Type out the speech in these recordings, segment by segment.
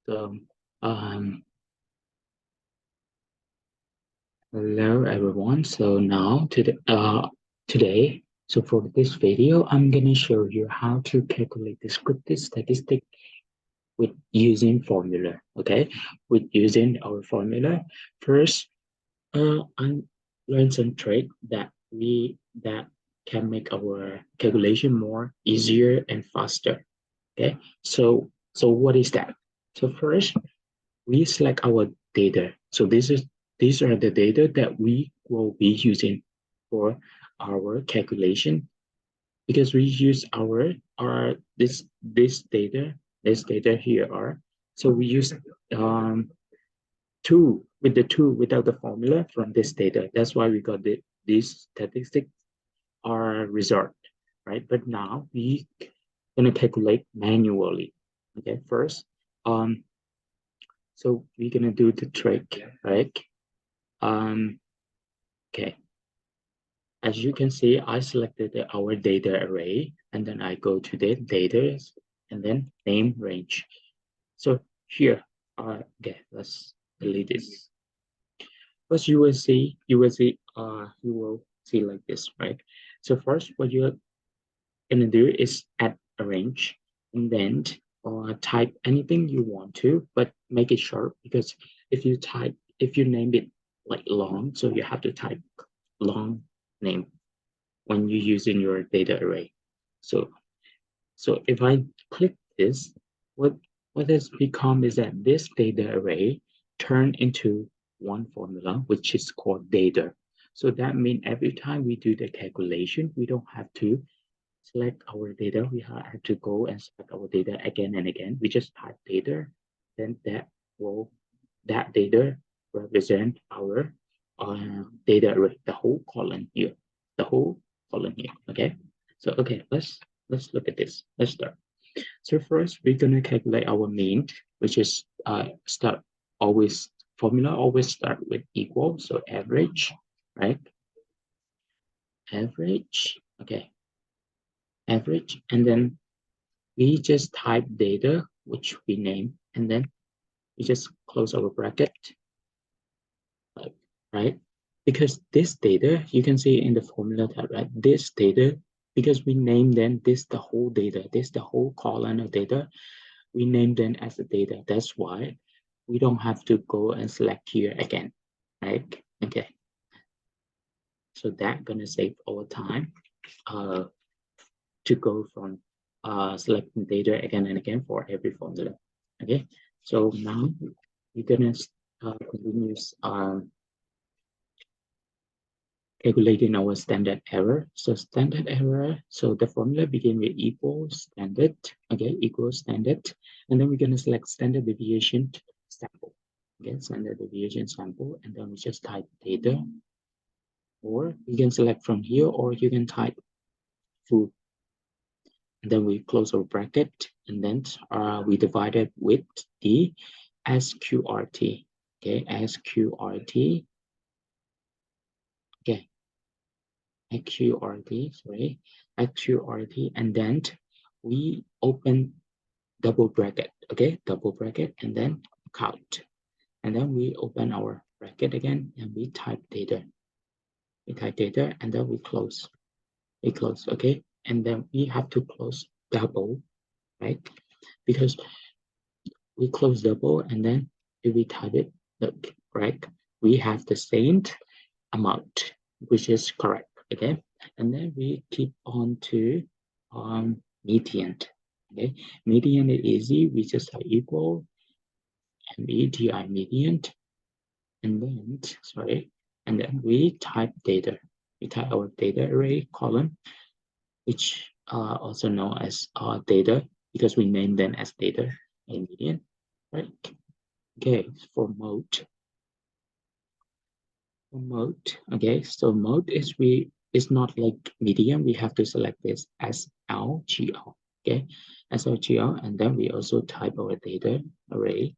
So, um, hello everyone. So now today, so for this video, I'm gonna show you how to calculate descriptive statistic with using formula. Okay, with using our formula. First, I learn some trick that can make our calculation more easier and faster. Okay, so what is that? So first, we select our data. So these are the data that we will be using for our calculation because we use our this data here are so we use two with the two without the formula from this data. That's why we got these statistics are result, right? But now we gonna calculate manually. Okay, first, so we're gonna do the trick, right? Um, okay. As you can see, I selected our data array, and then I go to the data, and then name range. So here, okay, let's delete this. First, you will see like this, right? So first, what you're gonna do is add a range, and then type anything you want to, but make it short because if you name it like long, so you have to type long name when you using your data array. So if I click this, what has become is that this data array turned into one formula, which is called data. So that means every time we do the calculation, we don't have to select our data. We have to go and select our data again and again. We just type data, then that data represent our data array, the whole column here, the whole column here. Okay, so okay, let's look at this. Let's start. So first, we're gonna calculate our mean, which is start always formula always start with equal, so average, right? Average, okay, average, and then we just type data, which we name, and then we just close our bracket, right? Because this data, you can see in the formula tab, right? This data, because we name them this the whole data, this the whole column of data, we name them as the data. That's why we don't have to go and select here again, right? Okay. So that gonna save our time to go from selecting data again and again for every formula. Okay. So now we're gonna continue calculating our standard error. So standard error, so the formula begin with equal standard, okay, equal standard, and then we're gonna select standard deviation sample. Okay, standard deviation sample, and then we just type data, or you can select from here, or you can type full. And then we close our bracket, and then we divide it with the SQRT. Okay, SQRT. Okay, XQRT, sorry, XQRT, and then we open double bracket, okay, double bracket, and then count. And then we open our bracket again, and we type data. We type data, and then we close. We close, okay? And then we have to close double, right? Because we close double, and then if we type it, look, right? We have the same amount, which is correct, okay? And then we keep on to median, okay? Median is easy, we just have equal MEDI median, and then, sorry, and then we type data. We type our data array column, which are also known as data because we name them as data and median, right? Okay, for mode, okay, so mode is it's not like median. We have to select this as SLGL, okay, SLGL, and then we also type our data array.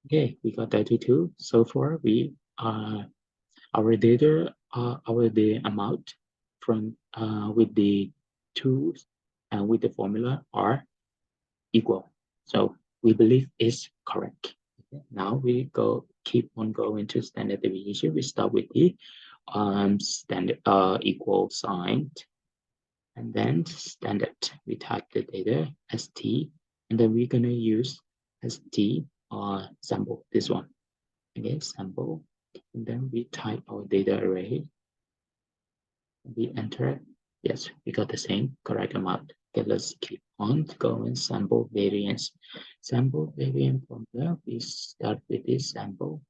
Okay, we got 32. So far, we our data, our the amount from with the two and with the formula are equal. So we believe is correct. Okay. Now we keep on going to standard deviation. We start with the standard equal sign, and then standard. We type the data st, and then we're gonna use st sample, this one. Okay, sample, and then we type our data array. We enter. Yes, we got the same correct amount. Okay, let's keep on going. Sample variance. Sample variance formula. We start with this sample.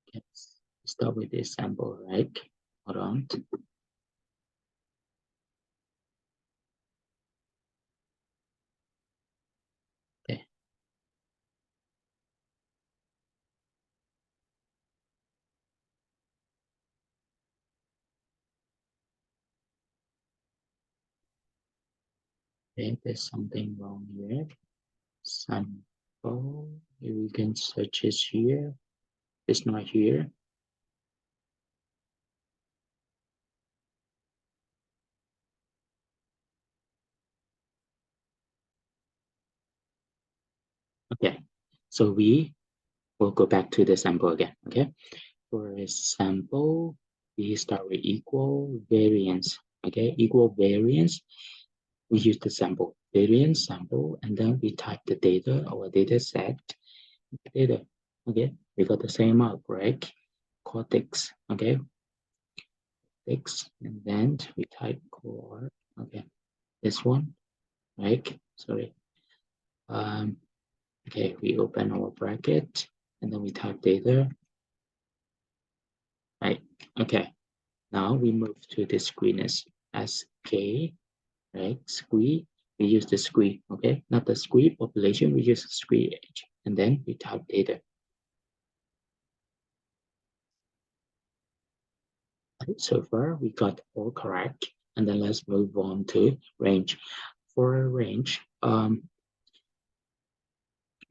Okay, start with this sample, right? Hold on. Okay. Okay, there's something wrong here. Sample. We can search it here. It's not here. Okay, so we will go back to the sample again. Okay, for a sample, we start with equal variance. Okay, equal variance. We use the sample variance sample, and then we type the data, our data set data. Okay, we got the same amount, right? Cortex. Okay, cortex, and then we type core. Okay, this one, right? Sorry. Okay, we open our bracket, and then we type data. Right. Okay. Now we move to the screeners as K, right? Squee. We use the squee, okay? Not the squee population, we use squee age. And then we type data. Right, so far we got all correct. And then let's move on to range. For a range,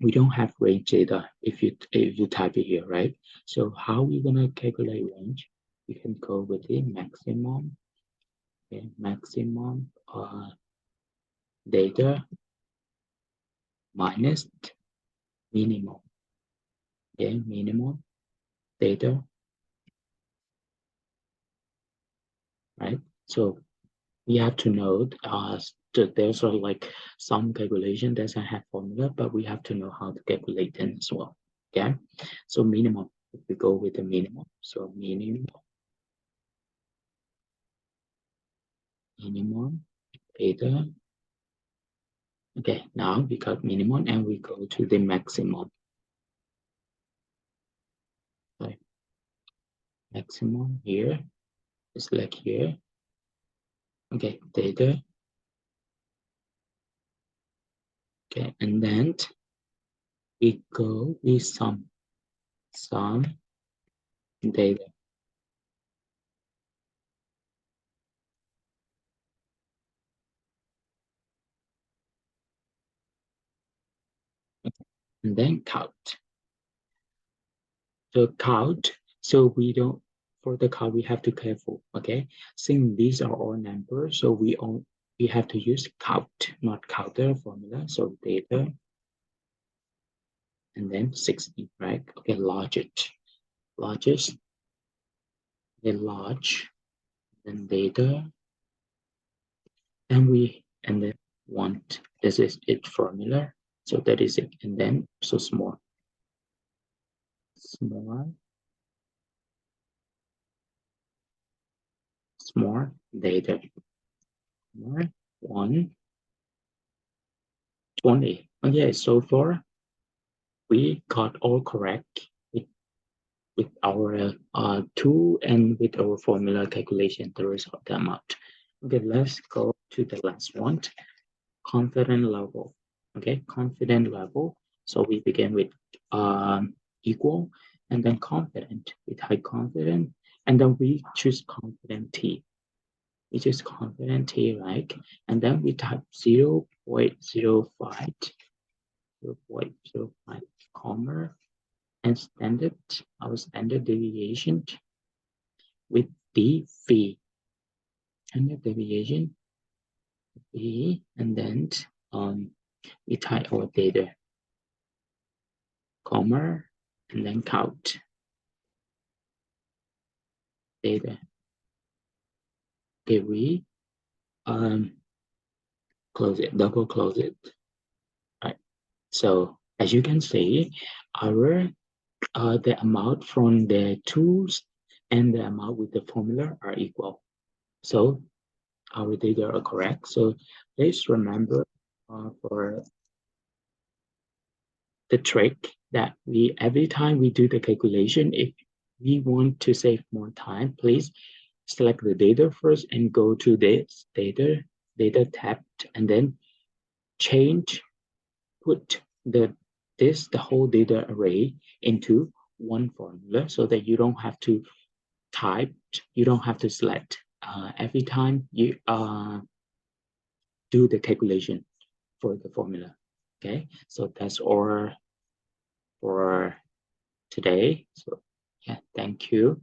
we don't have range data if you type it here, right? So how we gonna calculate range? We can go with the maximum, okay? Maximum data minus minimum, okay? Minimum data, right? So we have to know there's like some calculation doesn't have formula, but we have to know how to calculate them as well. Okay, so minimum, if we go with the minimum, so minimum data. Okay, now we got minimum and we go to the maximum. Okay, maximum here, it's like here. Okay, data. Okay, and then we go with some data. Okay. And then count. So count. So we don't, for the count, we have to careful, okay? Since these are all numbers, so we have to use count, not counter formula. So data and then 16, right? Okay, largest, the large, then data, and then want. This is it formula. So that is it. And then so small data, more 120. Okay, so far we got all correct with our tool and with our formula calculation, the result come out. Okay, let's go to the last one, confidence level. Okay, confidence level. So we begin with equal and then confident with high confidence, and then we choose confident T. We choose confident T, right? And then we type 0.05, 0.05, comma, and our standard deviation with the fee. Standard deviation fee, and then We type our data, comma, and then count data. Okay, we close it, double close it. Right. So as you can see, our the amount from the tools and the amount with the formula are equal. So our data are correct. So please remember for the trick that we every time we do the calculation, if we want to save more time, please select the data first and go to this data tab, and then change, put the whole data array into one formula so that you don't have to type, you don't have to select every time you do the calculation for the formula. Okay, so that's all for today. So yeah, thank you.